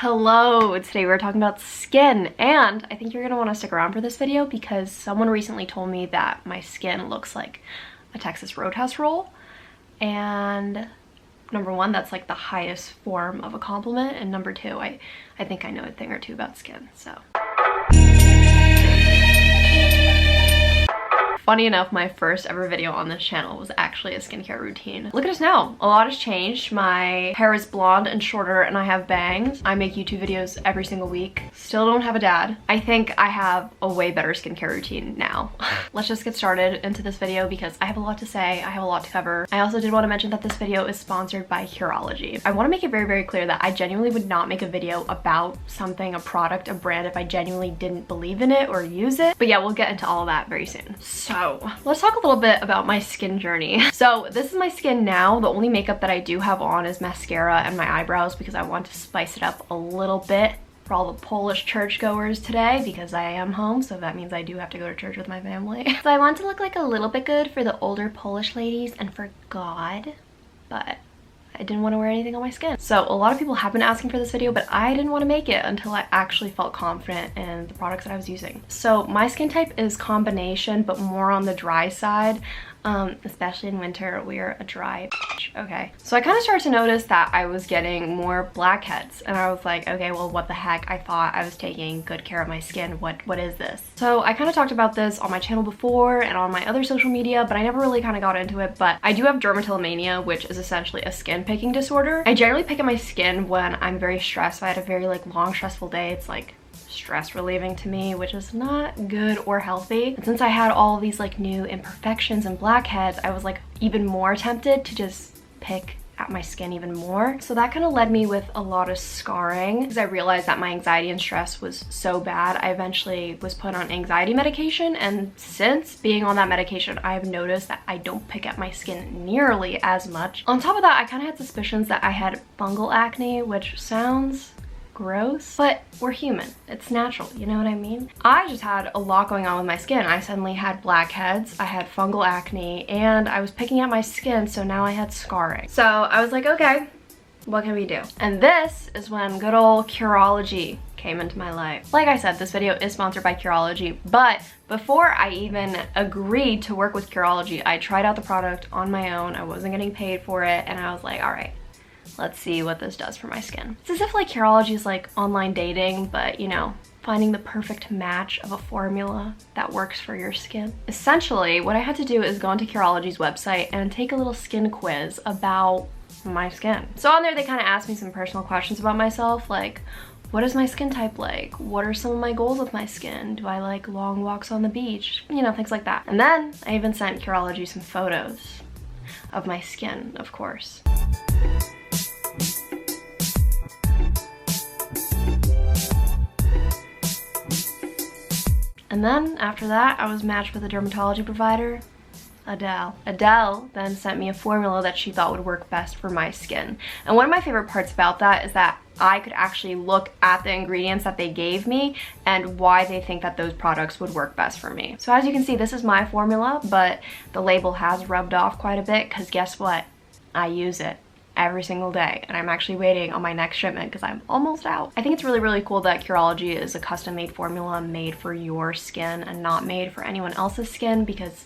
Hello, today we're talking about skin, and I think you're gonna want to stick around for this video because someone recently told me that my skin looks like a Texas Roadhouse roll, and number one, that's like the highest form of a compliment, and number two, I think I know a thing or two about skin, so. Funny enough, my first ever video on this channel was actually a skincare routine. Look at us now. A lot has changed. My hair is blonde and shorter and I have bangs. I make YouTube videos every single week. Still don't have a dad. I think I have a way better skincare routine now. Let's just get started into this video because I have a lot to say. I have a lot to cover. I also did want to mention that this video is sponsored by Cureology. I want to make it very, very clear that I genuinely would not make a video about something, a product, a brand if I genuinely didn't believe in it or use it. But yeah, we'll get into all of that very soon. So let's talk a little bit about my skin journey. So this is my skin now. The only makeup that I do have on is mascara and my eyebrows because I want to spice it up a little bit for all the Polish churchgoers today because I am home, so that means I do have to go to church with my family. So I want to look like a little bit good for the older Polish ladies and for God, but I didn't want to wear anything on my skin. So a lot of people have been asking for this video, but I didn't want to make it until I actually felt confident in the products that I was using. So my skin type is combination, but more on the dry side. Especially in winter, we are a dry bitch. Okay, so I kind of started to notice that I was getting more blackheads, and I was like, okay, well, what the heck? I thought I was taking good care of my skin. What is this? So I kind of talked about this on my channel before and on my other social media, but I never really kind of got into it. But I do have dermatillomania, which is essentially a skin picking disorder. I generally pick at my skin when I'm very stressed. If I had a very long stressful day, it's like stress relieving to me, which is not good or healthy. And since I had all of these new imperfections and blackheads, I was even more tempted to just pick at my skin even more. So that kind of led me with a lot of scarring because I realized that my anxiety and stress was so bad. I eventually was put on anxiety medication, and since being on that medication, I've noticed that I don't pick at my skin nearly as much. On top of that, I kind of had suspicions that I had fungal acne, which sounds gross, but we're human. It's natural, you know what I mean? I just had a lot going on with my skin. I suddenly had blackheads, I had fungal acne, and I was picking at my skin, so now I had scarring. So I was like, okay, what can we do? And this is when good old Cureology came into my life. Like I said, this video is sponsored by Cureology, but before I even agreed to work with Cureology, I tried out the product on my own. I wasn't getting paid for it, and I was like, all right, let's see what this does for my skin. It's as if Cureology is like online dating, but you know, finding the perfect match of a formula that works for your skin. Essentially, what I had to do is go onto Cureology's website and take a little skin quiz about my skin. So on there, they kind of asked me some personal questions about myself, like, what is my skin type like? What are some of my goals with my skin? Do I like long walks on the beach? You know, things like that. And then I even sent Cureology some photos of my skin, of course. And then after that, I was matched with a dermatology provider, Adele. Adele then sent me a formula that she thought would work best for my skin. And one of my favorite parts about that is that I could actually look at the ingredients that they gave me and why they think that those products would work best for me. So as you can see, this is my formula, but the label has rubbed off quite a bit because guess what? I use it every single day, and I'm actually waiting on my next shipment because I'm almost out. I think it's really, really cool that Cureology is a custom-made formula made for your skin and not made for anyone else's skin, because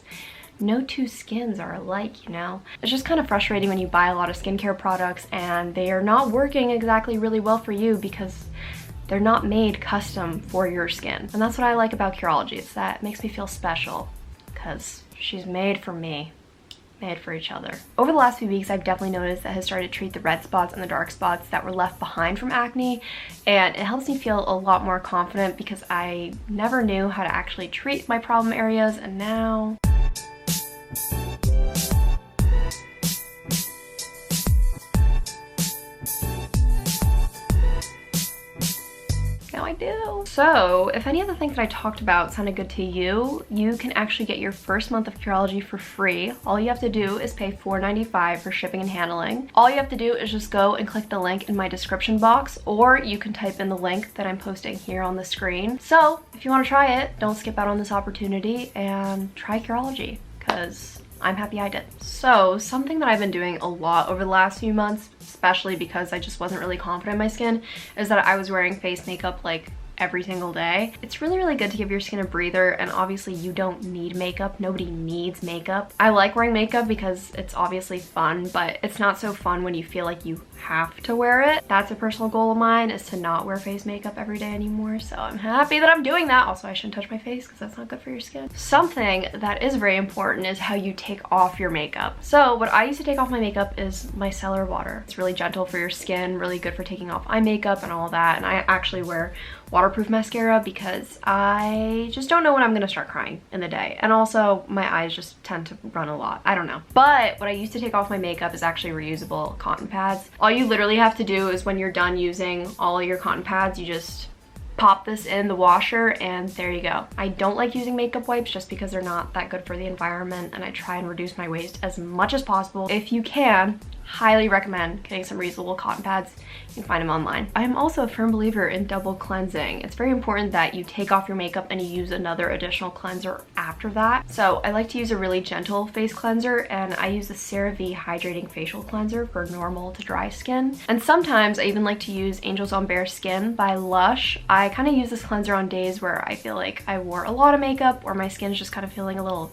no two skins are alike, you know? It's just kind of frustrating when you buy a lot of skincare products and they are not working exactly really well for you because they're not made custom for your skin. And that's what I like about Cureology. It's that it makes me feel special because she's made for me. Made for each other. Over the last few weeks, I've definitely noticed that it has started to treat the red spots and the dark spots that were left behind from acne, and it helps me feel a lot more confident because I never knew how to actually treat my problem areas, and now I do. So if any of the things that I talked about sounded good to you, you can actually get your first month of Cureology for free. All you have to do is pay $4.95 for shipping and handling. All you have to do is just go and click the link in my description box, or you can type in the link that I'm posting here on the screen. So if you want to try it, don't skip out on this opportunity and try Cureology, because I'm happy I did. So something that I've been doing a lot over the last few months, especially because I just wasn't really confident in my skin, is that I was wearing face makeup like every single day. It's really, really good to give your skin a breather, and obviously you don't need makeup. Nobody needs makeup. I like wearing makeup because it's obviously fun, but it's not so fun when you feel like you have to wear it. That's a personal goal of mine, is to not wear face makeup every day anymore, so I'm happy that I'm doing that. Also, I shouldn't touch my face because that's not good for your skin. Something that is very important is how you take off your makeup. So what I use to take off my makeup is micellar water. It's really gentle for your skin, really good for taking off eye makeup and all that, and I actually wear waterproof mascara because I just don't know when I'm gonna start crying in the day, and also my eyes just tend to run a lot. I don't know. But what I use to take off my makeup is actually reusable cotton pads. All you literally have to do is when you're done using all of your cotton pads, you just pop this in the washer and there you go. I don't like using makeup wipes just because they're not that good for the environment, and I try and reduce my waste as much as possible. If you can, highly recommend getting some reusable cotton pads. You can find them online. I'm also a firm believer in double cleansing. It's very important that you take off your makeup and you use another additional cleanser after that. So I like to use a really gentle face cleanser, and I use the CeraVe Hydrating Facial Cleanser for normal to dry skin. And sometimes I even like to use Angels on Bare Skin by Lush. I kind of use this cleanser on days where I feel like I wore a lot of makeup or my skin's just kind of feeling a little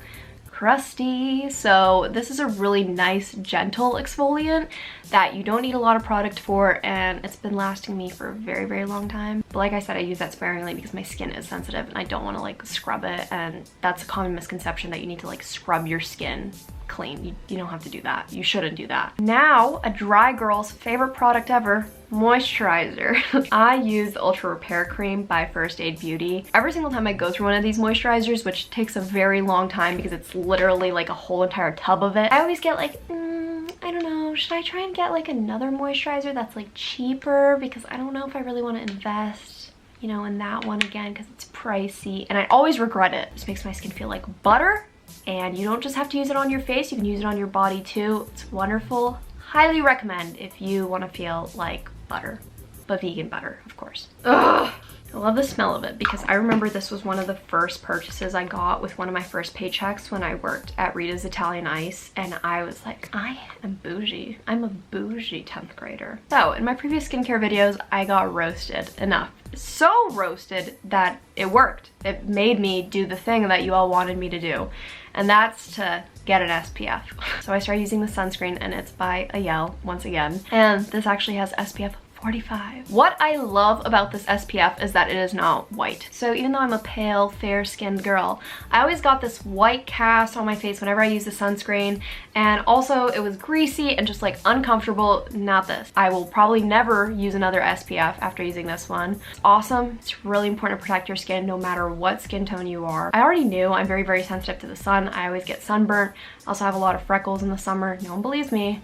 crusty. So this is a really nice gentle exfoliant that you don't need a lot of product for, and it's been lasting me for a very, very long time. But like I said, I use that sparingly because my skin is sensitive and I don't want to like scrub it, and that's a common misconception that you need to like scrub your skin clean. You don't have to do that. You shouldn't do that. Now, a dry girl's favorite product ever, moisturizer. I use the Ultra Repair Cream by First Aid Beauty. Every single time I go through one of these moisturizers, which takes a very long time because it's literally like a whole entire tub of it, I always get like, I don't know, should I try and get like another moisturizer that's like cheaper, because I don't know if I really want to invest, you know, in that one again because it's pricey, and I always regret it. It just makes my skin feel like butter. And you don't just have to use it on your face, you can use it on your body too. It's wonderful. Highly recommend if you want to feel like butter, but vegan butter, of course. Ugh. I love the smell of it because I remember this was one of the first purchases I got with one of my first paychecks when I worked at Rita's Italian Ice, and I was like, I am bougie. I'm a bougie 10th grader. So in my previous skincare videos, I got roasted enough. So roasted that it worked. It made me do the thing that you all wanted me to do, and that's to get an SPF. So I started using the sunscreen, and it's by Ayel once again, and this actually has SPF 45. What I love about this SPF is that it is not white. So even though I'm a pale, fair-skinned girl, I always got this white cast on my face whenever I use the sunscreen, and also it was greasy and just like uncomfortable. Not this. I will probably never use another SPF after using this one. It's awesome. It's really important to protect your skin no matter what skin tone you are. I already knew I'm very, very sensitive to the sun. I always get sunburnt. I also have a lot of freckles in the summer. No one believes me,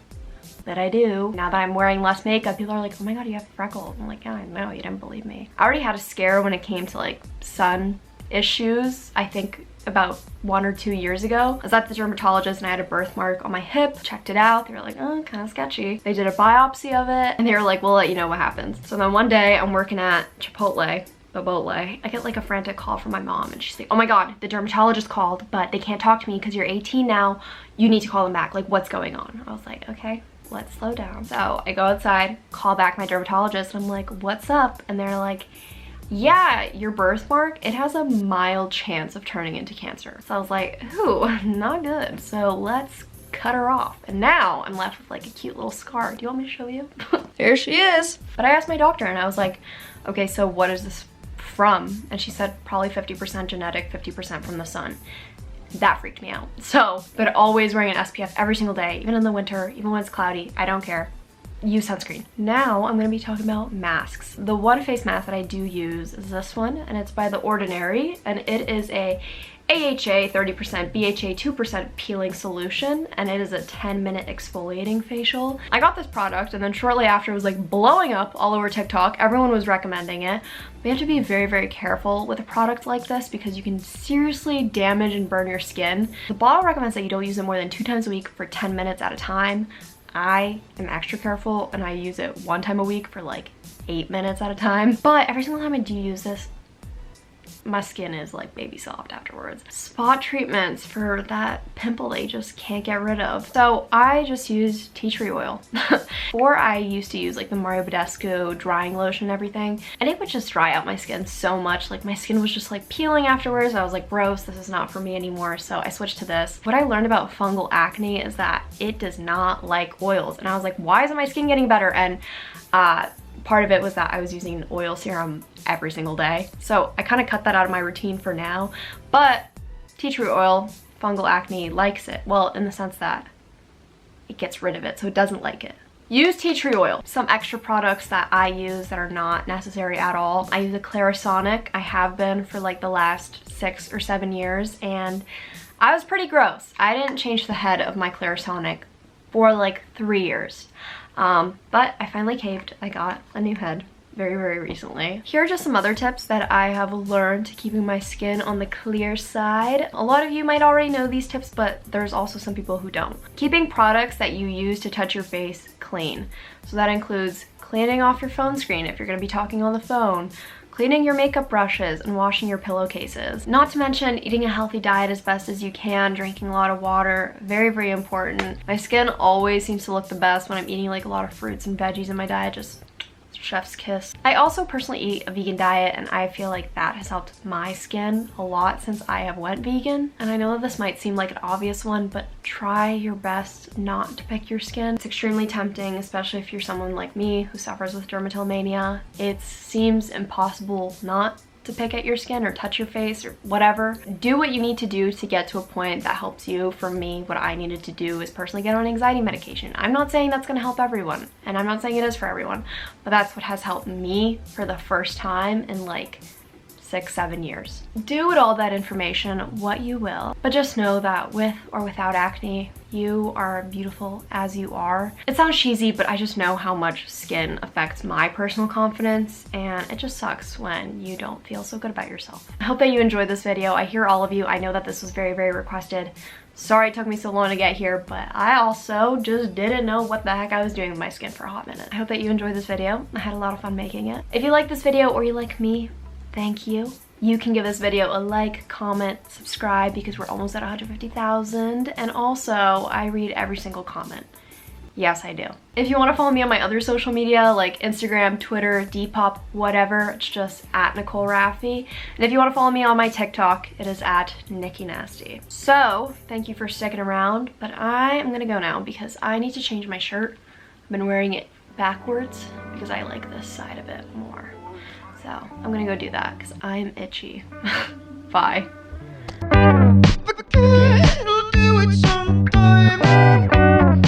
that I do. Now that I'm wearing less makeup, people are like, oh my god, you have freckles. I'm like, yeah, I know, you didn't believe me. I already had a scare when it came to like sun issues. I think about 1 or 2 years ago. I was at the dermatologist and I had a birthmark on my hip. Checked it out. They were like, oh, kind of sketchy. They did a biopsy of it and they were like, we'll let you know what happens. So then one day I'm working at Chipotle. I get like a frantic call from my mom and she's like, oh my god, the dermatologist called, but they can't talk to me because you're 18 now. You need to call them back. Like, what's going on? I was like, okay, let's slow down. So I go outside, call back my dermatologist, and I'm like, what's up? And they're like, yeah, your birthmark, it has a mild chance of turning into cancer. So I was like, ooh, not good. So let's cut her off. And now I'm left with like a cute little scar. Do you want me to show you? There she is. But I asked my doctor and I was like, okay, so what is this from? And she said probably 50% genetic, 50% from the sun. That freaked me out. So, but always wearing an SPF every single day, even in the winter, even when it's cloudy, I don't care. Use sunscreen. Now I'm going to be talking about masks. The one face mask that I do use is this one, and it's by The Ordinary, and it is a AHA 30%, BHA 2% peeling solution, and it is a 10-minute exfoliating facial. I got this product and then shortly after it was like blowing up all over TikTok. Everyone was recommending it. But you have to be very, very careful with a product like this because you can seriously damage and burn your skin. The bottle recommends that you don't use it more than 2 times a week for 10 minutes at a time. I am extra careful and I use it 1 time a week for like 8 minutes at a time. But every single time I do use this, my skin is like baby soft afterwards. Spot treatments for that pimple they just can't get rid of. So I just use tea tree oil. Or I used to use like the Mario Badescu drying lotion and everything, and it would just dry out my skin so much. Like my skin was just like peeling afterwards. I was like, gross, this is not for me anymore. So I switched to this. What I learned about fungal acne is that it does not like oils, and I was like, why isn't my skin getting better? And part of it was that I was using an oil serum every single day. So I kind of cut that out of my routine for now, but tea tree oil, fungal acne likes it. Well, in the sense that it gets rid of it, so it doesn't like it. Use tea tree oil. Some extra products that I use that are not necessary at all. I use a Clarisonic. I have been for like the last 6 or 7 years, and I was pretty gross. I didn't change the head of my Clarisonic for like 3 years. But I finally caved. I got a new head very recently. Here are just some other tips that I have learned to keeping my skin on the clear side. A lot of you might already know these tips, but there's also some people who don't. Keeping products that you use to touch your face clean. So that includes cleaning off your phone screen if you're going to be talking on the phone, cleaning your makeup brushes, and washing your pillowcases. Not to mention eating a healthy diet as best as you can, drinking a lot of water, very important. My skin always seems to look the best when I'm eating like a lot of fruits and veggies in my diet, just chef's kiss. I also personally eat a vegan diet, and I feel like that has helped my skin a lot since I have went vegan. And I know that this might seem like an obvious one, but try your best not to pick your skin. It's extremely tempting, especially if you're someone like me who suffers with dermatillomania. It seems impossible not to pick at your skin or touch your face or whatever. Do what you need to do to get to a point that helps you. For me, what I needed to do is personally get on anxiety medication. I'm not saying that's gonna help everyone, and I'm not saying it is for everyone, but that's what has helped me for the first time in like 6-7 years. Do with all that information what you will, but just know that with or without acne, you are beautiful as you are. It sounds cheesy, but I just know how much skin affects my personal confidence, and it just sucks when you don't feel so good about yourself. I hope that you enjoyed this video. I hear all of you. I know that this was very requested. Sorry it took me so long to get here, but I also just didn't know what the heck I was doing with my skin for a hot minute. I hope that you enjoyed this video. I had a lot of fun making it. If you like this video or you like me, thank you. You can give this video a like, comment, subscribe, because we're almost at 150,000. And also, I read every single comment. Yes, I do. If you want to follow me on my other social media, like Instagram, Twitter, Depop, whatever, it's just at Nicole Rafiee. And if you want to follow me on my TikTok, it is at Nikki Nasty. So, thank you for sticking around, but I am gonna go now because I need to change my shirt. I've been wearing it backwards because I like this side of it more. So I'm gonna go do that because I'm itchy. Bye. We'll do it sometime.